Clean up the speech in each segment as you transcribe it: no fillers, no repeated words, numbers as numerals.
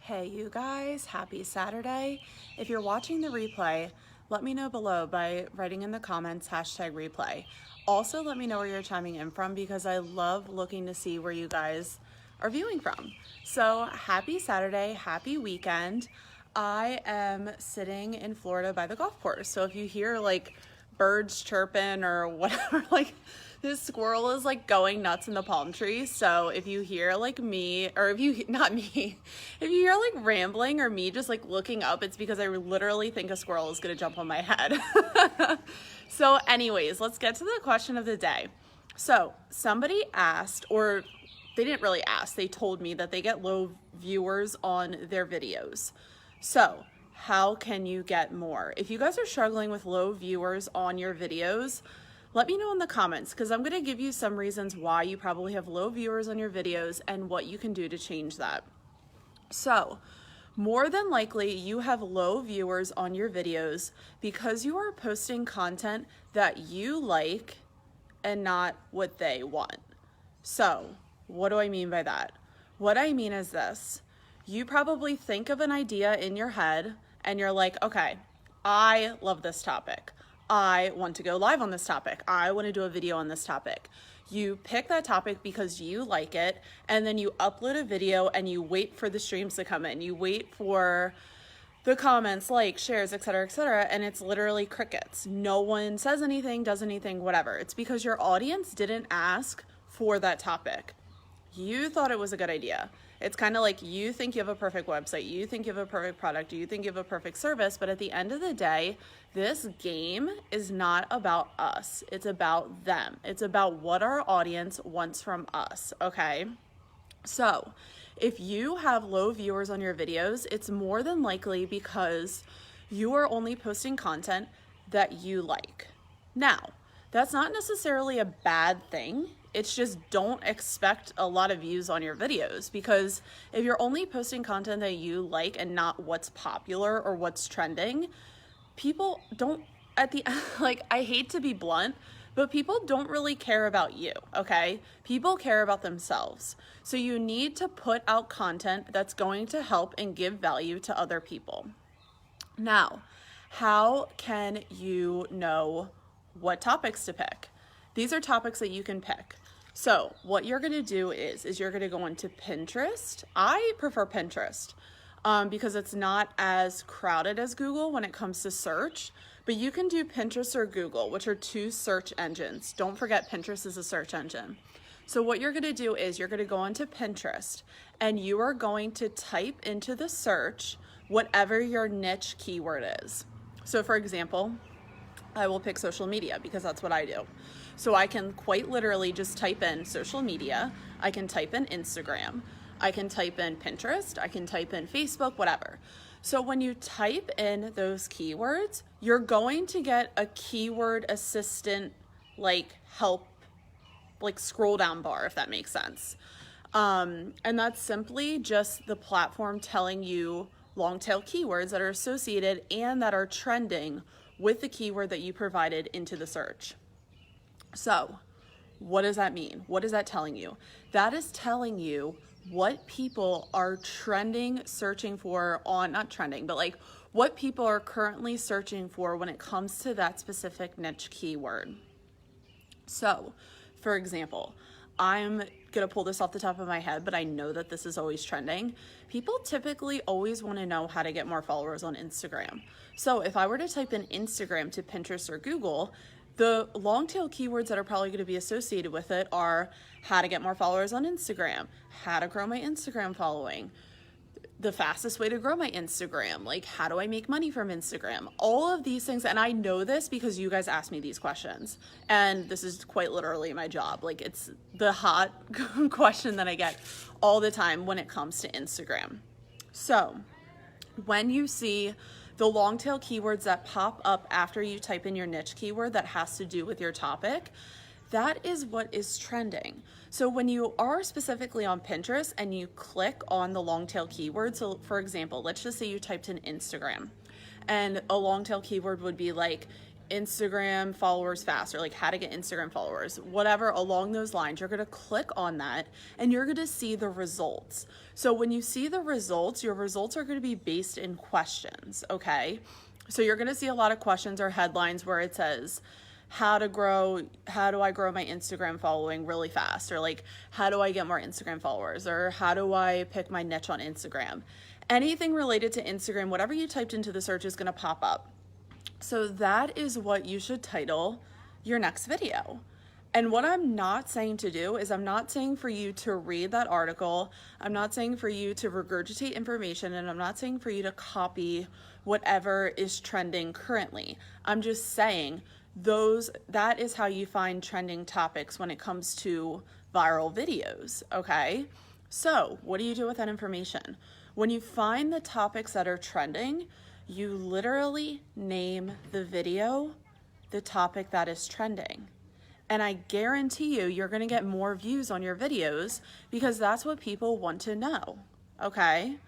Hey you guys, happy Saturday. If you're watching the replay, let me know below by writing in the comments #replay. Also, let me know where you're chiming in from because I love looking to see where you guys are viewing from. So happy Saturday, happy weekend. I am sitting in Florida by the golf course. So if you hear like birds chirping or whatever, like this squirrel is like going nuts in the palm trees. So if you hear like me, or if you, not me, if you hear like rambling or me just like looking up, it's because I literally think a squirrel is gonna jump on my head. So anyways, let's get to the question of the day. So somebody asked, or they didn't really ask, they told me that they get low viewers on their videos. So how can you get more? If you guys are struggling with low viewers on your videos, let me know in the comments because I'm going to give you some reasons why you probably have low viewers on your videos and what you can do to change that. So, more than likely you have low viewers on your videos because you are posting content that you like and not what they want. So, what do I mean by that? What I mean is this. You probably think of an idea in your head and you're like, okay, I love this topic. I want to go live on this topic. I want to do a video on this topic. You pick that topic because you like it, and then you upload a video and you wait for the streams to come in. You wait for the comments, likes, shares, etc., and it's literally crickets. No one says anything, does anything, whatever. It's because your audience didn't ask for that topic. You thought it was a good idea. It's kind of like you think you have a perfect website, you think you have a perfect product, you think you have a perfect service, but at the end of the day, this game is not about us. It's about them. It's about what our audience wants from us, okay? So, if you have low viewers on your videos, it's more than likely because you are only posting content that you like. Now, that's not necessarily a bad thing. It's just don't expect a lot of views on your videos because if you're only posting content that you like and not what's popular or what's trending, people don't like, I hate to be blunt, but people don't really care about you, okay? People care about themselves. So you need to put out content that's going to help and give value to other people. Now, how can you know what topics to pick? These are topics that you can pick. So what you're going to do is you're going to go into Pinterest. I prefer Pinterest because it's not as crowded as Google when it comes to search, but you can do Pinterest or Google, which are two search engines. Don't forget Pinterest is a search engine. So what you're going to do is you're going to go into Pinterest and you are going to type into the search whatever your niche keyword is. So for example, I will pick social media because that's what I do. So I can quite literally just type in social media. I can type in Instagram. I can type in Pinterest. I can type in Facebook, whatever. So when you type in those keywords, you're going to get a keyword assistant, like help, like scroll down bar, if that makes sense. And that's simply just the platform telling you long tail keywords that are associated and that are trending with the keyword that you provided into the search. So what does that mean? What is that telling you? That is telling you what people are trending, searching for on, not trending, but like what people are currently searching for when it comes to that specific niche keyword. So for example, I'm gonna pull this off the top of my head, but I know that this is always trending. People typically always want to know how to get more followers on Instagram. So if I were to type in Instagram to Pinterest or Google, the long tail keywords that are probably going to be associated with it are how to get more followers on Instagram, how to grow my Instagram following, the fastest way to grow my Instagram, like how do I make money from Instagram, all of these things. And I know this because you guys ask me these questions and this is quite literally my job. Like it's the hot question that I get all the time when it comes to Instagram. So when you see the long tail keywords that pop up after you type in your niche keyword that has to do with your topic, that is what is trending. So when you are specifically on Pinterest and you click on the long tail keyword, so for example, let's just say you typed in Instagram and a long tail keyword would be like Instagram followers fast, or like how to get Instagram followers, whatever along those lines, you're going to click on that and you're going to see the results. So when you see the results, your results are going to be based in questions, okay? So you're going to see a lot of questions or headlines where it says, how do I grow my Instagram following really fast? Or like, how do I get more Instagram followers? Or how do I pick my niche on Instagram? Anything related to Instagram, whatever you typed into the search is going to pop up. So that is what you should title your next video. And what I'm not saying to do is I'm not saying for you to read that article. I'm not saying for you to regurgitate information, and I'm not saying for you to copy whatever is trending currently. I'm just saying that is how you find trending topics when it comes to viral videos, okay? So what do you do with that information? When you find the topics that are trending, you literally name the video the topic that is trending. And I guarantee you're gonna get more views on your videos because that's what people want to know, okay?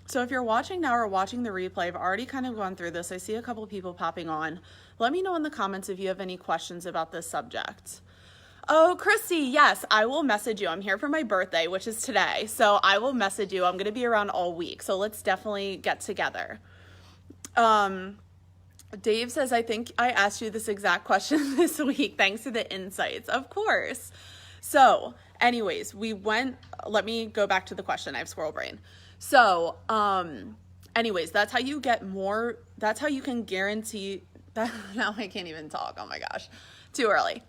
So if you're watching now or watching the replay, I've already kind of gone through this. I see a couple of people popping on. Let me know in the comments if you have any questions about this subject. Oh, Christy, yes, I will message you. I'm here for my birthday, which is today. So I will message you. I'm gonna be around all week. So let's definitely get together. Dave says, I think I asked you this exact question this week. Thanks for the insights. Of course. So anyways, let me go back to the question. I have squirrel brain. So, anyways, that's how you can guarantee that. Now I can't even talk. Oh my gosh, too early.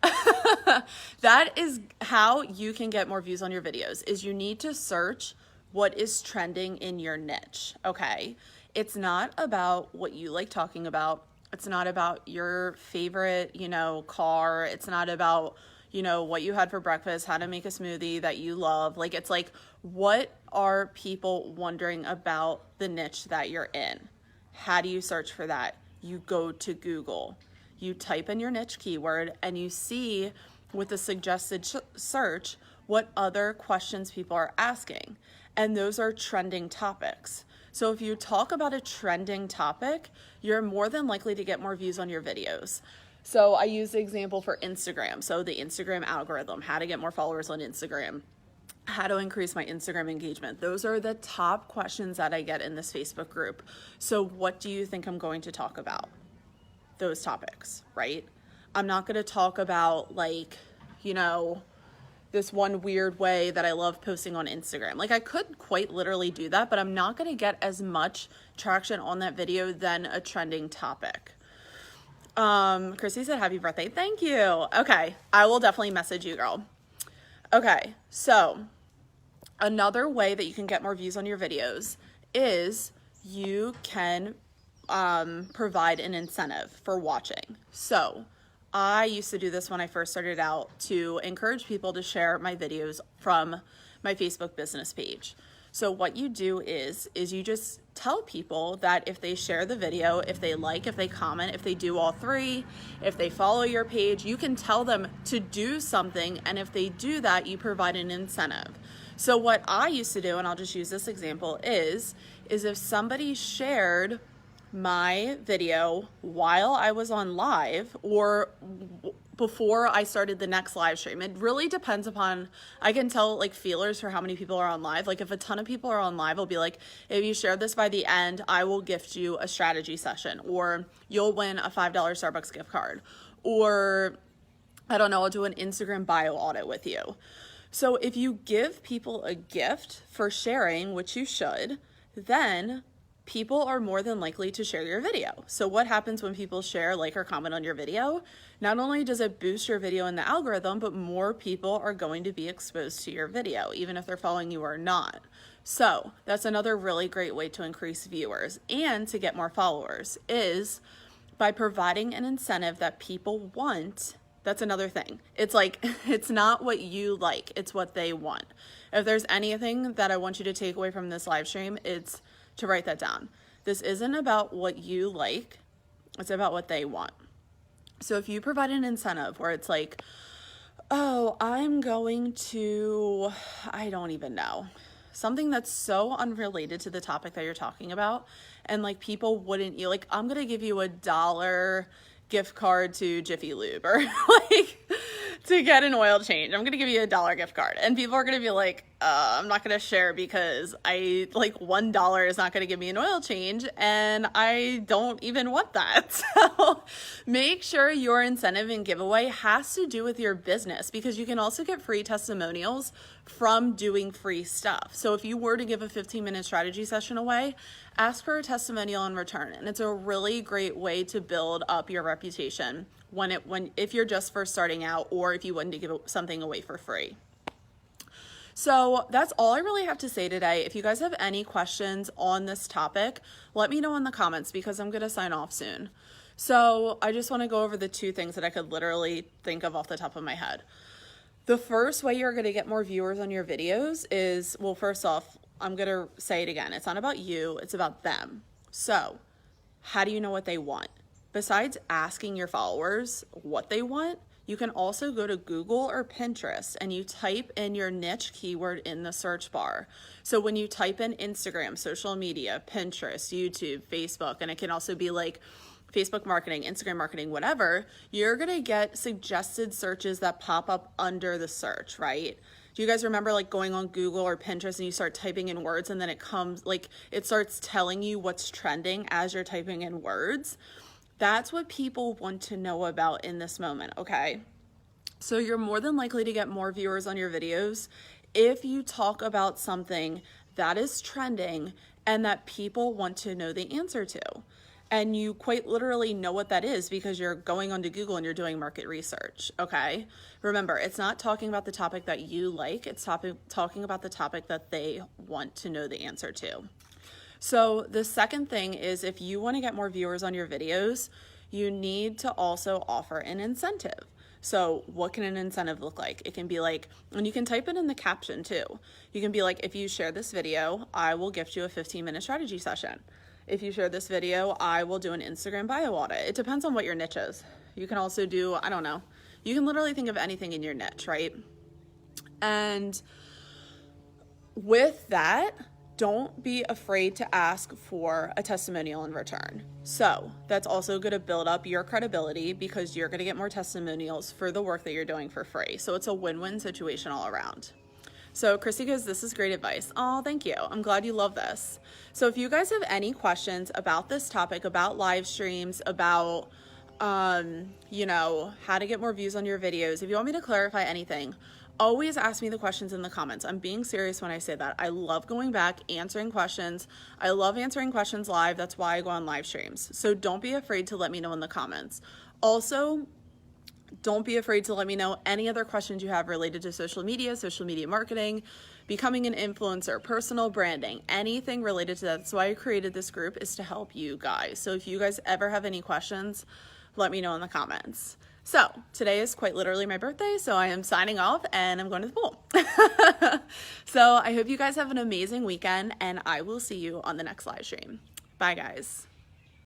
That is how you can get more views on your videos, is you need to search what is trending in your niche. Okay. It's not about what you like talking about. It's not about your favorite, car. It's not about, what you had for breakfast, how to make a smoothie that you love. Like, it's like, what are people wondering about the niche that you're in? How do you search for that? You go to Google. You type in your niche keyword and you see with the suggested search what other questions people are asking. And those are trending topics. So if you talk about a trending topic, you're more than likely to get more views on your videos. So I use the example for Instagram. So the Instagram algorithm, how to get more followers on Instagram, how to increase my Instagram engagement. Those are the top questions that I get in this Facebook group. So what do you think I'm going to talk about? Those topics, right? I'm not going to talk about this one weird way that I love posting on Instagram. Like, I could quite literally do that, but I'm not going to get as much traction on that video than a trending topic. Chrissy said, happy birthday. Thank you. Okay. I will definitely message you, girl. Okay. So another way that you can get more views on your videos is you can, provide an incentive for watching. So I used to do this when I first started out to encourage people to share my videos from my Facebook business page. So what you do is you just tell people that if they share the video, if they like, if they comment, if they do all three, if they follow your page, you can tell them to do something. And if they do that, you provide an incentive. So what I used to do, and I'll just use this example, is if somebody shared my video while I was on live or before I started the next live stream. It really depends upon, I can tell like feelers for how many people are on live. Like if a ton of people are on live, I'll be like, if you share this by the end, I will gift you a strategy session, or you'll win a $5 Starbucks gift card, or I don't know, I'll do an Instagram bio audit with you. So if you give people a gift for sharing, which you should, then people are more than likely to share your video. So what happens when people share, like, or comment on your video? Not only does it boost your video in the algorithm, but more people are going to be exposed to your video, even if they're following you or not. So that's another really great way to increase viewers and to get more followers, is by providing an incentive that people want. That's another thing. It's like, it's not what you like, it's what they want. If there's anything that I want you to take away from this live stream, it's to write that down. This isn't about what you like, it's about what they want. So if you provide an incentive where it's like, oh, I'm going to, I don't even know, something that's so unrelated to the topic that you're talking about, and like people wouldn't, like, I'm gonna give you $1 gift card to Jiffy Lube or like to get an oil change. I'm going to give you $1 gift card. And people are going to be like, I'm not going to share because I like $1 is not going to give me an oil change. And I don't even want that. So make sure your incentive and giveaway has to do with your business, because you can also get free testimonials from doing free stuff. So if you were to give a 15-minute strategy session away, ask for a testimonial in return. And it's a really great way to build up your reputation if you're just first starting out, or if you wanted to give something away for free. So that's all I really have to say today. If you guys have any questions on this topic, let me know in the comments, because I'm going to sign off soon. So I just want to go over the 2 things that I could literally think of off the top of my head. The first way you're going to get more viewers on your videos is, well, first off, I'm going to say it again. It's not about you, it's about them. So how do you know what they want? Besides asking your followers what they want, you can also go to Google or Pinterest and you type in your niche keyword in the search bar. So when you type in Instagram, social media, Pinterest, YouTube, Facebook, and it can also be like Facebook marketing, Instagram marketing, whatever, you're going to get suggested searches that pop up under the search, right? Do you guys remember like going on Google or Pinterest and you start typing in words and then it comes like it starts telling you what's trending as you're typing in words? That's what people want to know about in this moment, okay? So you're more than likely to get more viewers on your videos if you talk about something that is trending and that people want to know the answer to. And you quite literally know what that is because you're going onto Google and you're doing market research, okay? Remember, it's not talking about the topic that you like, it's talking about the topic that they want to know the answer to. So the second thing is, if you want to get more viewers on your videos, you need to also offer an incentive. So what can an incentive look like? It can be like, and you can type it in the caption too. You can be like, if you share this video, I will gift you a 15-minute strategy session. If you share this video, I will do an Instagram bio audit. It depends on what your niche is. You can also do, I don't know, you can literally think of anything in your niche, right? And with that, don't be afraid to ask for a testimonial in return. So that's also going to build up your credibility because you're going to get more testimonials for the work that you're doing for free. So it's a win-win situation all around. So Chrissy goes, this is great advice. Oh, thank you. I'm glad you love this. So if you guys have any questions about this topic, about live streams, about, how to get more views on your videos, if you want me to clarify anything, always ask me the questions in the comments. I'm being serious when I say that. I love going back, answering questions. I love answering questions live. That's why I go on live streams. So don't be afraid to let me know in the comments. Also, don't be afraid to let me know any other questions you have related to social media marketing, becoming an influencer, personal branding, anything related to that. That's why I created this group, is to help you guys. So if you guys ever have any questions, let me know in the comments. So today is quite literally my birthday, so I am signing off and I'm going to the pool. So I hope you guys have an amazing weekend and I will see you on the next live stream. Bye guys.